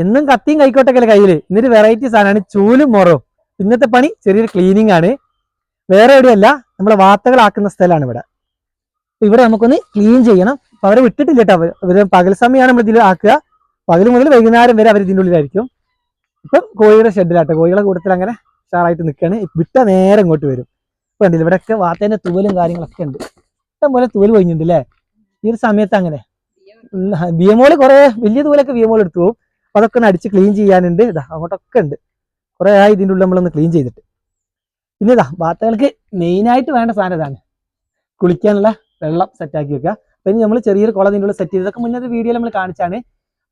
എന്നും കത്തിയും കൈക്കോട്ടൊക്കെ കയ്യില്. ഇന്നൊരു വെറൈറ്റി സാധനമാണ് ചൂലും മുറവും. ഇന്നത്തെ പണി ചെറിയൊരു ക്ലീനിങ് ആണ്. വേറെ എവിടെയല്ല, നമ്മളെ വാത്തകളാക്കുന്ന സ്ഥലമാണ് ഇവിടെ. ഇവിടെ നമുക്കൊന്ന് ക്ലീൻ ചെയ്യണം. അപ്പൊ അവരെ വിട്ടിട്ടില്ല കേട്ടോ. അവര് പകൽ സമയമാണ് നമ്മൾ ഇതിൽ ആക്കുക. പകൽ മുതൽ വൈകുന്നേരം വരെ അവർ ഇതിൻ്റെ ഉള്ളിലായിരിക്കും. ഇപ്പം കോഴിയുടെ ഷെഡിലാട്ടെ, കോഴികളെ കൂട്ടത്തിൽ അങ്ങനെ ഉഷാറായിട്ട് നിൽക്കുകയാണ്. വിട്ട നേരെ ഇങ്ങോട്ട് വരും. ഇപ്പൊ ഉണ്ടല്ലോ ഇവിടെയൊക്കെ വാത്തേന്റെ തൂവലും കാര്യങ്ങളൊക്കെ ഉണ്ട്. ഇഷ്ടംപോലെ തൂവൽ കഴിഞ്ഞിട്ടുണ്ട് അല്ലേ? ഈ ഒരു സമയത്ത് അങ്ങനെ ബിയമോള് കുറെ വലിയ തൂവലൊക്കെ ബിയമോൾ എടുത്തു പോകും. അതൊക്കെ ഒന്ന് അടിച്ച് ക്ലീൻ ചെയ്യാനുണ്ട്. ഇതാ അങ്ങോട്ടൊക്കെ ഉണ്ട്. കുറെ ആയി ഇതിൻ്റെ ഉള്ളിൽ നമ്മളൊന്ന് ക്ലീൻ ചെയ്തിട്ട്. പിന്നെ ഇതാ വാത്തകൾക്ക് മെയിനായിട്ട് വേണ്ട സാധനം ഇതാണ്, കുളിക്കാനുള്ള വെള്ളം സെറ്റാക്കി വെക്കുക. അപ്പൊ ഇനി നമ്മൾ ചെറിയൊരു കുളം ഇതിൻ്റെ ഉള്ളിൽ സെറ്റ് ചെയ്തതൊക്കെ മുന്നേ വീഡിയോയിൽ നമ്മൾ കാണിച്ചാണ്.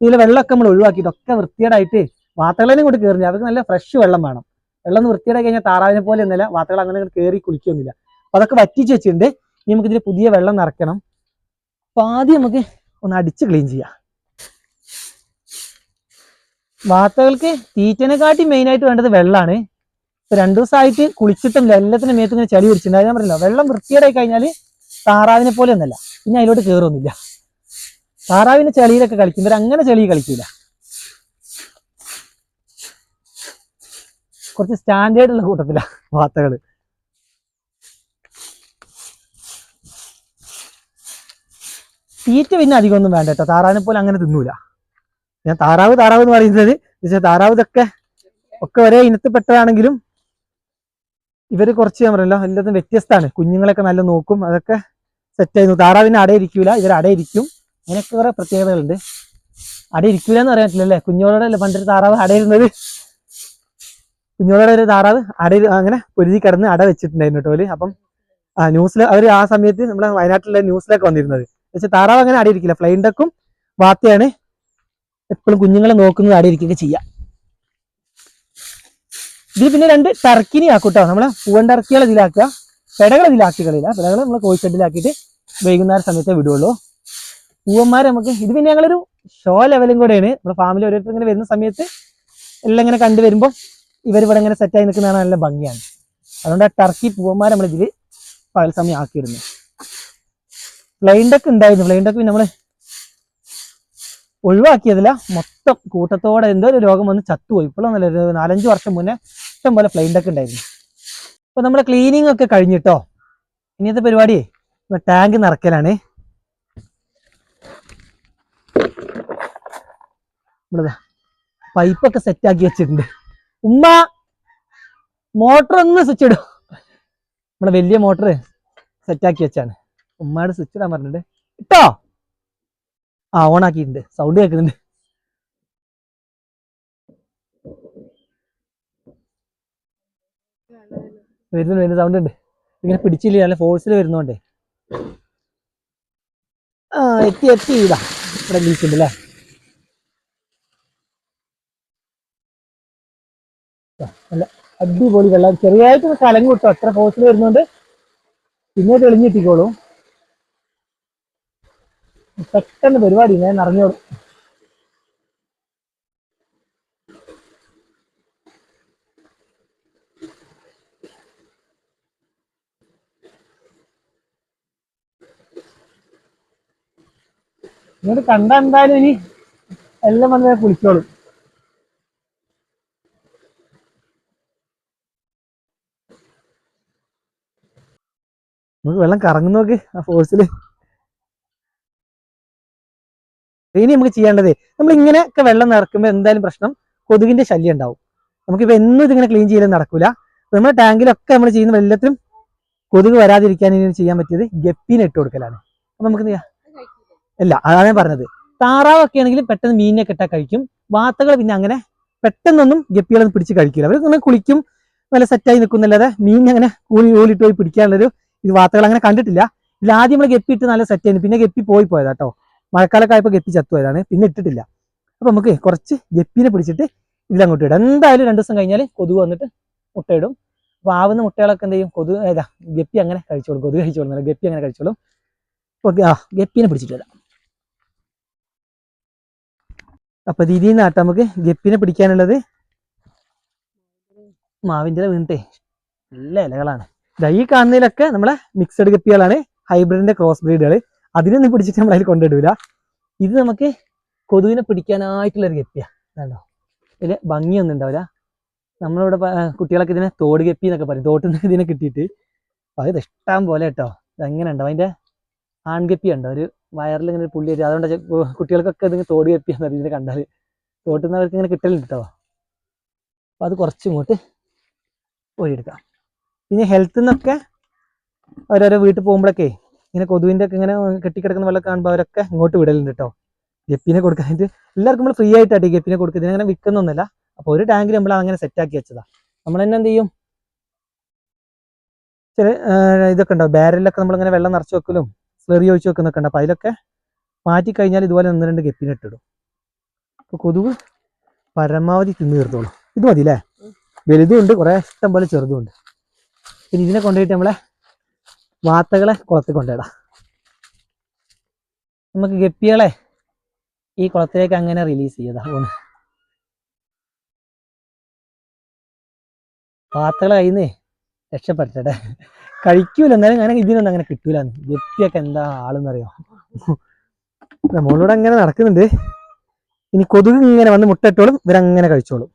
ഇതിലെ വെള്ളമൊക്കെ നമ്മൾ ഒഴിവാക്കിയിട്ടൊക്കെ വൃത്തിയേടായിട്ട് വാത്തകളെയും കൊണ്ട് കയറുന്നില്ല. അവർക്ക് നല്ല ഫ്രഷ് വെള്ളം വേണം. വെള്ളം ഒന്ന് വൃത്തിയേടായി കഴിഞ്ഞാൽ താറാവിനെ പോലെ ഒന്നുമില്ല, വാത്തകൾ അങ്ങനെ കയറി കുളിക്കൊന്നുമില്ല. അപ്പൊ അതൊക്കെ വറ്റിച്ച് വെച്ചിട്ടുണ്ട്. ഇനി നമുക്ക് ഇതിൽ പുതിയ വെള്ളം നിറയ്ക്കണം. അപ്പൊ ആദ്യം നമുക്ക് ഒന്ന് അടിച്ച് ക്ലീൻ ചെയ്യാം. വാത്തകൾക്ക് തീറ്റനെക്കാട്ടി മെയിനായിട്ട് വേണ്ടത് വെള്ളമാണ്. ഇപ്പൊ 2 ദിവസമായിട്ട് കുളിച്ചിട്ടും എല്ലാത്തിനും മേത്ത് ഇങ്ങനെ ചളി പിടിച്ചിട്ടുണ്ട്. ഞാൻ പറഞ്ഞല്ലോ, വെള്ളം വൃത്തിയേടായി കഴിഞ്ഞാൽ താറാവിനെ പോലെ ഒന്നല്ല, പിന്നെ അതിലോട്ട് കയറൊന്നുമില്ല. താറാവിന് ചളിയിലൊക്കെ കളിക്കും, ഇവർ അങ്ങനെ ചളി കളിക്കില്ല. കുറച്ച് സ്റ്റാൻഡേർഡ് ഉള്ള കൂട്ടത്തില വാത്തകള്. തീറ്റ പിന്നെ അധികം ഒന്നും വേണ്ട കേട്ടോ. താറാവിനെ പോലെ അങ്ങനെ തിന്നൂല. ഞാൻ താറാവ് എന്ന് പറയുന്നത് താറാവ് ഇതൊക്കെ ഒക്കെ ഒരേ ഇനത്തിൽപ്പെട്ടതാണെങ്കിലും ഇവര് കുറച്ച് ഞാൻ പറയല്ലോ എല്ലാത്തും വ്യത്യസ്തമാണ്. കുഞ്ഞുങ്ങളൊക്കെ നല്ല നോക്കും, അതൊക്കെ സെറ്റ് ആയിരുന്നു. താറാവിന് അടയിരിക്കൂല, ഇവർ അടയിരിക്കും. അങ്ങനെയൊക്കെ കുറെ പ്രത്യേകതകളുണ്ട്. അടയിരിക്കൂല എന്ന് പറയാൻ പറ്റില്ലല്ലേ? കുഞ്ഞോളോടെ പണ്ടൊരു താറാവ് അടയിരുന്നത്. കുഞ്ഞോളോടെ ഒരു താറാവ് അങ്ങനെ പൊരുതി കിടന്ന് അട വെച്ചിട്ടുണ്ടായിരുന്നു കേട്ടോ. അപ്പം ന്യൂസിൽ അവർ ആ സമയത്ത് നമ്മളെ വയനാട്ടിലെ ന്യൂസിലൊക്കെ വന്നിരുന്നത്. പക്ഷെ താറാവ് അങ്ങനെ അടയിരിക്കില്ല. ഫ്ലൈൻ ഡക്കും വാത്തയാണ് എപ്പോഴും കുഞ്ഞുങ്ങളെ നോക്കുന്നത്, അടയിരിക്കുകയൊക്കെ ചെയ്യാം. ഇതിൽ പിന്നെ 2 ടർക്കിനി ആക്കൂട്ടോ. നമ്മളെ പൂവൻ ടർക്കികളെ ഇതിലാക്കുക, പെടകൾ ഇതിലാക്കി കളിയില്ല. പെടകൾ നമ്മൾ കോഴിഷെഡിലാക്കിയിട്ട് വൈകുന്നേരം സമയത്തേ വിടുള്ളൂ. പൂവന്മാരെ നമുക്ക് ഇത് പിന്നെ ഞങ്ങളൊരു ഷോ ലെവലും കൂടെയാണ്. നമ്മുടെ ഫാമിലി ഓരോരുത്തർ ഇങ്ങനെ വരുന്ന സമയത്ത് എല്ലാം ഇങ്ങനെ കണ്ടുവരുമ്പോൾ ഇവരിവിടെ ഇങ്ങനെ സെറ്റായി നിൽക്കുന്നതാണ്, നല്ല ഭംഗിയാണ്. അതുകൊണ്ട് ആ ടർക്കി പൂവന്മാരെ നമ്മളിതിൽ പകൽ സമയം ആക്കിയിരുന്നു. ഫ്ലൈൻ ഡക്ക് ഉണ്ടായിരുന്നു. ഫ്ലൈൻ ഡക്ക് പിന്നെ നമ്മൾ ഒഴിവാക്കിയതില്ല, മൊത്തം കൂട്ടത്തോടെ എന്തോ ഒരു രോഗം വന്ന് ചത്തുപോയി. ഇപ്പോഴും നല്ല 4-5 വർഷം മുന്നേ ഇഷ്ടം പോലെ ഫ്ലൈൻ ഡക്ക് ഉണ്ടായിരുന്നു. അപ്പൊ നമ്മുടെ ക്ലീനിങ് ഒക്കെ കഴിഞ്ഞിട്ടോ. ഇനിയത്തെ പരിപാടിയേ ടാങ്ക് നിറയ്ക്കലാണ്. നമ്മളിതാ പൈപ്പൊക്കെ സെറ്റാക്കി വെച്ചിട്ടുണ്ട്. ഉമ്മ മോട്ടർ ഒന്ന് സ്വിച്ച് ഇടും. നമ്മുടെ വലിയ മോട്ടർ സെറ്റാക്കി വെച്ചാണ്. ഉമ്മയുടെ സ്വിച്ച് ഇടാൻ പറഞ്ഞിട്ടുണ്ട് ഇട്ടോ. ഓൺ ആക്കിയിട്ടുണ്ട്, സൗണ്ട് കേൾക്കുന്നുണ്ട്. വരുന്നുണ്ട്, സൗണ്ട് ഉണ്ട്. ഇങ്ങനെ പിടിച്ചില്ല, നല്ല ഫോഴ്സിൽ വരുന്നോണ്ടേ. എത്തി ഇതാ ഇവിടെ ലീക്ക് ഉണ്ട് അല്ലേ? നല്ല അടിപൊളി വെള്ളം. ചെറിയായിട്ട് കലങ്ങും കിട്ടും, അത്ര ഫോഴ്സിൽ വരുന്നോണ്ട് പിന്നെ തെളിഞ്ഞിട്ടിക്കോളൂ. പെട്ടെന്ന് പരിപാടി ഞാൻ നിറഞ്ഞോളൂ. ഇങ്ങോട്ട് കണ്ടാ എന്തായാലും ഇനി എല്ലാം വന്ന് കുളിച്ചോളും. നമുക്ക് വെള്ളം കറങ്ങുന്ന നോക്ക് ആ ഫോഴ്സില്. ഇനി നമുക്ക് ചെയ്യേണ്ടത്, നമ്മൾ ഇങ്ങനെയൊക്കെ വെള്ളം നിറക്കുമ്പോൾ എന്തായാലും പ്രശ്നം കൊതുകിന്റെ ശല്യം ഉണ്ടാവും. നമുക്കിപ്പോൾ എന്നും ഇതിങ്ങനെ ക്ലീൻ ചെയ്യലും നടക്കൂല. നമ്മുടെ ടാങ്കിലൊക്കെ നമ്മൾ ചെയ്യുന്ന വെള്ളത്തിലും കൊതുക് വരാതിരിക്കാൻ ഇനി ചെയ്യാൻ പറ്റിയത് ഗപ്പീനെ ഇട്ട് കൊടുക്കലാണ്. അപ്പൊ നമുക്ക് അല്ല, അതാണ് ഞാൻ പറഞ്ഞത്. താറാവൊക്കെ ആണെങ്കിലും പെട്ടെന്ന് മീനിനെ ഇട്ടാൽ കഴിക്കും. വാത്തകൾ പിന്നെ അങ്ങനെ പെട്ടെന്നൊന്നും ഗപ്പികളൊന്നും പിടിച്ച് കഴിക്കില്ല. അവർ ഇങ്ങനെ കുളിക്കും, നല്ല സെറ്റായി നിൽക്കുന്നല്ലാതെ മീൻ അങ്ങനെ ഊളിട്ട് പോയി പിടിക്കാനുള്ളൊരു ഇത് വാത്തകൾ അങ്ങനെ കണ്ടിട്ടില്ല. ഇതിൽ ആദ്യം നമ്മൾ ഗപ്പി ഇട്ട് നല്ല സെറ്റായിരുന്നു, പിന്നെ ഗപ്പി പോയതാട്ടോ. മഴക്കാലൊക്കെ ആയപ്പോൾ ഗപ്പി ചത്തുപോയതാണ്, പിന്നെ ഇട്ടിട്ടില്ല. അപ്പൊ നമുക്ക് കുറച്ച് ഗപ്പീനെ പിടിച്ചിട്ട് ഇതിലങ്ങോട്ട് ഇടാം. എന്തായാലും 2 ദിവസം കഴിഞ്ഞാൽ കൊതുക് വന്നിട്ട് മുട്ടയിടും. അപ്പൊ ആവുന്ന മുട്ടകളൊക്കെ എന്ത് ചെയ്യും, ഗപ്പി അങ്ങനെ കഴിച്ചോളും. കൊതുക് കഴിച്ചോളും, ഗപ്പി അങ്ങനെ കഴിച്ചോളും. ഗപ്പീനെ പിടിച്ചിട്ട് വരാം. അപ്പൊ ഇതിൽ നിന്നാട്ടെ നമുക്ക് ഗപ്പീനെ പിടിക്കാനുള്ളത്. മാവിൻ്റെ വീണിട്ടേ നല്ല ഇലകളാണ്. ഈ കാണുന്നതിലൊക്കെ നമ്മളെ മിക്സഡ് ഗപ്പികളാണ്, ഹൈബ്രിഡിന്റെ ക്രോസ് ബ്രീഡുകൾ. അതിനൊന്നും പിടിച്ചിട്ട് നമ്മൾ അതിൽ കൊണ്ടിടൂല. ഇത് നമുക്ക് കൊതുകിനെ പിടിക്കാനായിട്ടുള്ളൊരു ഗപ്പിയാണ്. കണ്ടോ ഇതിൽ ഭംഗിയൊന്നും ഉണ്ടാവില്ല. നമ്മളിവിടെ കുട്ടികളൊക്കെ ഇതിനെ തോട് ഗപ്പി എന്നൊക്കെ പറയും. തോട്ടിൽ നിന്ന് ഇതിനെ കിട്ടിയിട്ട് അപ്പോൾ അത് ഇഷ്ടം പോലെ കേട്ടോ. ഇതെങ്ങനെ ഉണ്ടോ അതിൻ്റെ ആൺഗപ്പി ഉണ്ടോ, ഒരു വയറിൽ ഇങ്ങനെ ഒരു പുള്ളി വരും. അതുകൊണ്ട് കുട്ടികൾക്കൊക്കെ ഇതിന് തോട് ഗപ്പിയാന്ന് പറയും ഇതിനെ കണ്ടാൽ. തോട്ടിൽ നിന്ന് അവർക്ക് ഇങ്ങനെ കിട്ടലുണ്ട് കേട്ടോ. അപ്പോൾ അത് കുറച്ചും ഇങ്ങോട്ട് പോയെടുക്കാം. പിന്നെ ഹെൽത്തിൽ നിന്നൊക്കെ അവരോരോ വീട്ടിൽ പോകുമ്പോഴൊക്കെ ഇങ്ങനെ കൊതുവിൻ്റെ ഒക്കെ ഇങ്ങനെ കെട്ടിക്കിടക്കുന്ന വെള്ളം കാണുമ്പോൾ അവരൊക്കെ ഇങ്ങോട്ട് വിടലുണ്ട് കേട്ടോ. ഗപ്പിനെ കൊടുക്കാനായിട്ട് എല്ലാവർക്കും നമ്മൾ ഫ്രീ ആയിട്ടാണ് ഈ ഗപ്പിനെ കൊടുക്കുക. ഇതിനങ്ങനെ വിൽക്കുന്നൊന്നുമില്ല. അപ്പോൾ ഒരു ടാങ്കിൽ നമ്മൾ അങ്ങനെ സെറ്റാക്കി വെച്ചതാണ്. നമ്മൾ തന്നെ എന്ത് ചെയ്യും, ചില ഇതൊക്കെ ഉണ്ടാവും ബാരലിലൊക്കെ നമ്മളിങ്ങനെ വെള്ളം നിറച്ച് വെക്കലും സ്ലെറി ഒഴിച്ച് വെക്കുന്നൊക്കെ ഉണ്ട്. അപ്പോൾ അതിലൊക്കെ മാറ്റി കഴിഞ്ഞാൽ ഇതുപോലെ 1-2 ഗപ്പിനെ ഇട്ടിടും. അപ്പോൾ കൊതുക് പരമാവധി തിന്നു തീർത്തോളൂ. ഇത് മതി അല്ലേ? വലുതും ഉണ്ട്, കുറേ ഇഷ്ടം പോലെ ചെറുതും ഉണ്ട്. പിന്നെ ഇതിനെ കൊണ്ടുപോയിട്ട് നമ്മളെ വാത്തകളെ കുളത്തിൽ കൊണ്ടുപോയിടാം. നമുക്ക് ഗപ്പികളെ ഈ കുളത്തിലേക്ക് അങ്ങനെ റിലീസ് ചെയ്യതാ പോണ്. വാത്തകളെ കയ്യിൽ നിന്ന് രക്ഷപ്പെടുത്തട്ടെ. കഴിക്കൂല എന്നാലും അങ്ങനെ ഇതിനൊന്നും അങ്ങനെ കിട്ടൂല. ഗപ്പിയൊക്കെ എന്താ ആളെന്നറിയോ, നമ്മളിവിടെ അങ്ങനെ നടക്കുന്നുണ്ട്. ഇനി കൊതുക് ഇങ്ങനെ വന്ന് മുട്ടയിട്ടോളും, ഇവരങ്ങനെ കഴിച്ചോളും.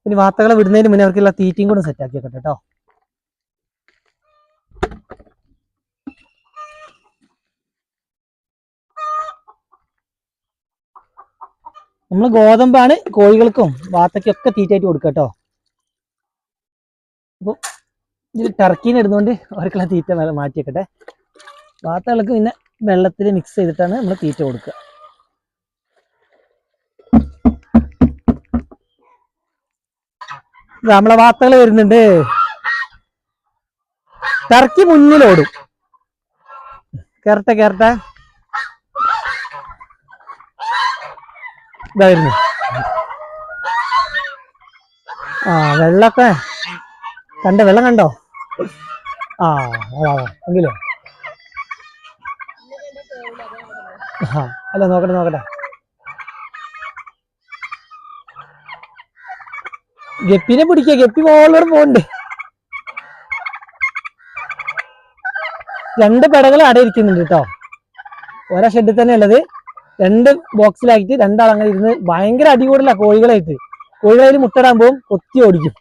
ഇനി വാത്തകളെ വിടുന്നതിന് മുന്നേ അവർക്കുള്ള തീറ്റയും കൂടെ സെറ്റാക്കി വെക്കട്ടെ കേട്ടോ. നമ്മൾ ഗോതമ്പാണ് കോഴികൾക്കും വാത്തയ്ക്കൊക്കെ തീറ്റയായിട്ട് കൊടുക്കുക കേട്ടോ. അപ്പോൾ ഇതിൽ ടർക്കീനെ ഇടുന്നതുകൊണ്ട് അവർക്കുള്ള തീറ്റ മാറ്റി വെക്കട്ടെ. വാത്തകൾക്ക് പിന്നെ വെള്ളത്തിൽ മിക്സ് ചെയ്തിട്ടാണ് നമ്മൾ തീറ്റ കൊടുക്കുക. നമ്മളെ വാത്തകൾ വരുന്നുണ്ട്. ടർക്കി മുന്നിലോടും. കേറട്ടെ കേറട്ടെ. ഇതായിരുന്നു വെള്ളമൊക്കെ വെള്ളം കണ്ടോ? എങ്കിലോ അല്ല നോക്കട്ടെ. ഗപ്പിനെ പിടിക്കുക, ഗപ്പി മോളോട് പോണ്ട്. 2 പെടകൾ അടയിരിക്കുന്നുണ്ട് കേട്ടോ. ഓരോ ഷെഡിൽ തന്നെ ഉള്ളത്. 2 ബോക്സിലായിട്ട് 2 ആൾ അങ്ങനെ ഇരുന്ന് ഭയങ്കര അടികൂടല കോഴികളായിട്ട്. കോഴികളായിട്ട് മുട്ടയിടാൻ പോകും, കൊത്തി ഓടിക്കും.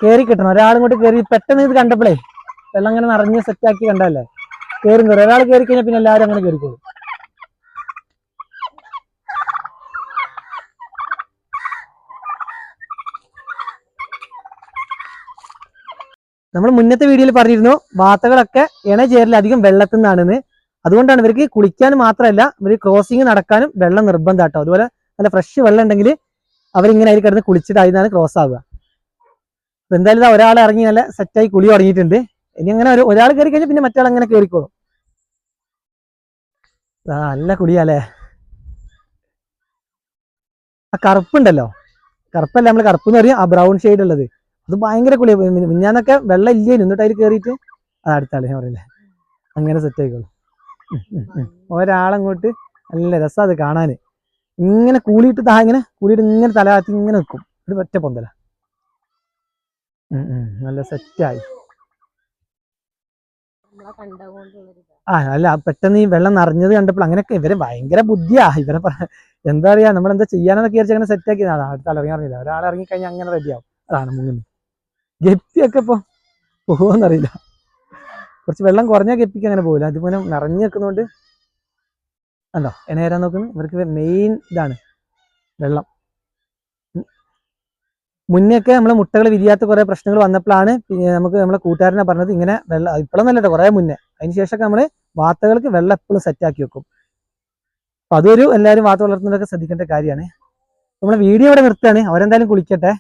കയറി കിട്ടണം, ഒരാളിങ്ങോട്ട് കയറി പെട്ടെന്ന് ഇത് കണ്ടപ്പോഴേ വെള്ളം അങ്ങനെ നിറഞ്ഞ് സെറ്റാക്കി കണ്ടല്ലേ കയറും. ഒരാൾ കയറി കഴിഞ്ഞാൽ പിന്നെ എല്ലാവരും അങ്ങനെ കയറിക്കോളും. നമ്മൾ മുന്നത്തെ വീഡിയോയിൽ പറഞ്ഞിരുന്നു വാത്തകളൊക്കെ ഇണ ചേരൽ അധികം വെള്ളത്തിൽ നിന്നാണെന്ന്. അതുകൊണ്ടാണ് ഇവർക്ക് കുളിക്കാൻ മാത്രമല്ല ഇവർ ക്രോസിങ് നടക്കാനും വെള്ളം നിർബന്ധം കേട്ടോ. അതുപോലെ നല്ല ഫ്രഷ് വെള്ളം ഉണ്ടെങ്കിൽ അവരിങ്ങനെ അതിൽ കിടന്ന് കുളിച്ചിട്ട് അതിനാണ് ക്രോസ് ആവുക. അപ്പൊ എന്തായാലും ഒരാൾ ഇറങ്ങി നല്ല സെറ്റായി കുളി തുടങ്ങിയിട്ടുണ്ട്. ഇനി അങ്ങനെ ഒരാൾ കയറി കഴിഞ്ഞാൽ പിന്നെ മറ്റാൾ അങ്ങനെ കയറിക്കോളും. നല്ല കുളിയാലേ. ആ കറുപ്പുണ്ടല്ലോ, കറുപ്പല്ല നമ്മൾ കറുപ്പ് എന്ന് പറയും, ആ ബ്രൗൺ ഷെയ്ഡ് ഉള്ളത് അത് ഭയങ്കര കുളിയ. മിഞ്ഞാന്നൊക്കെ വെള്ളം ഇല്ലേനും എന്നിട്ട് അതിൽ കയറിയിട്ട് അടുത്താളെ ഞാൻ പറയില്ലേ അങ്ങനെ സെറ്റ് ആയിക്കോളും. ഒരാളങ്ങോട്ട് നല്ല രസം അത് കാണാൻ. ഇങ്ങനെ കൂളിയിട്ട് ഇങ്ങനെ കൂളിയിട്ട് ഇങ്ങനെ തലകാത്തി ഇങ്ങനെ നിൽക്കും. ഒരു ഒറ്റ പൊന്തല. നല്ല സെറ്റായി. അല്ല പെട്ടെന്ന് ഈ വെള്ളം നിറഞ്ഞത് കണ്ടപ്പോൾ അങ്ങനെയൊക്കെ ഇവരെ ഭയങ്കര ബുദ്ധിയാ. ഇവരെ എന്താ പറയാ, നമ്മളെന്താ ചെയ്യാനെന്നൊക്കെ വിചാരിച്ച് അങ്ങനെ സെറ്റാക്കി. അടുത്ത ഇറങ്ങി അറിയില്ല, ഒരാൾ ഇറങ്ങിക്കഴിഞ്ഞാൽ അങ്ങനെ റെഡിയാവും. അതാണ് മുങ്ങുന്നത്. ഗപ്പിയൊക്കെ ഇപ്പൊ പോകുമെന്നറിയില്ല. കുറച്ച് വെള്ളം കുറഞ്ഞ ഗപ്പിക്ക് അങ്ങനെ പോകില്ല. അതുപോലെ നിറഞ്ഞു വെക്കുന്നതുകൊണ്ട് കണ്ടോ ഇണയരാൻ നോക്കുന്നത്. ഇവർക്ക് മെയിൻ ഇതാണ് വെള്ളം. മുന്നേയൊക്കെ നമ്മളെ മുട്ടകൾ വിരിയാത്ത കുറെ പ്രശ്നങ്ങൾ വന്നപ്പോഴാണ് നമുക്ക് നമ്മളെ കൂട്ടുകാരനെ പറഞ്ഞത് ഇങ്ങനെ വെള്ളം, ഇപ്പോഴൊന്നല്ലോ കുറെ മുന്നേ, അതിന് ശേഷമൊക്കെ നമ്മള് വാത്തകൾക്ക് വെള്ളം എപ്പോഴും സെറ്റാക്കി വെക്കും. അപ്പൊ അതൊരു എല്ലാവരും വാത്ത വളർത്തുന്നതൊക്കെ ശ്രദ്ധിക്കേണ്ട കാര്യമാണ്. നമ്മളെ വീഡിയോ ഇവിടെ നിർത്തുകയാണ്. അവരെന്തായാലും കുളിക്കട്ടെ.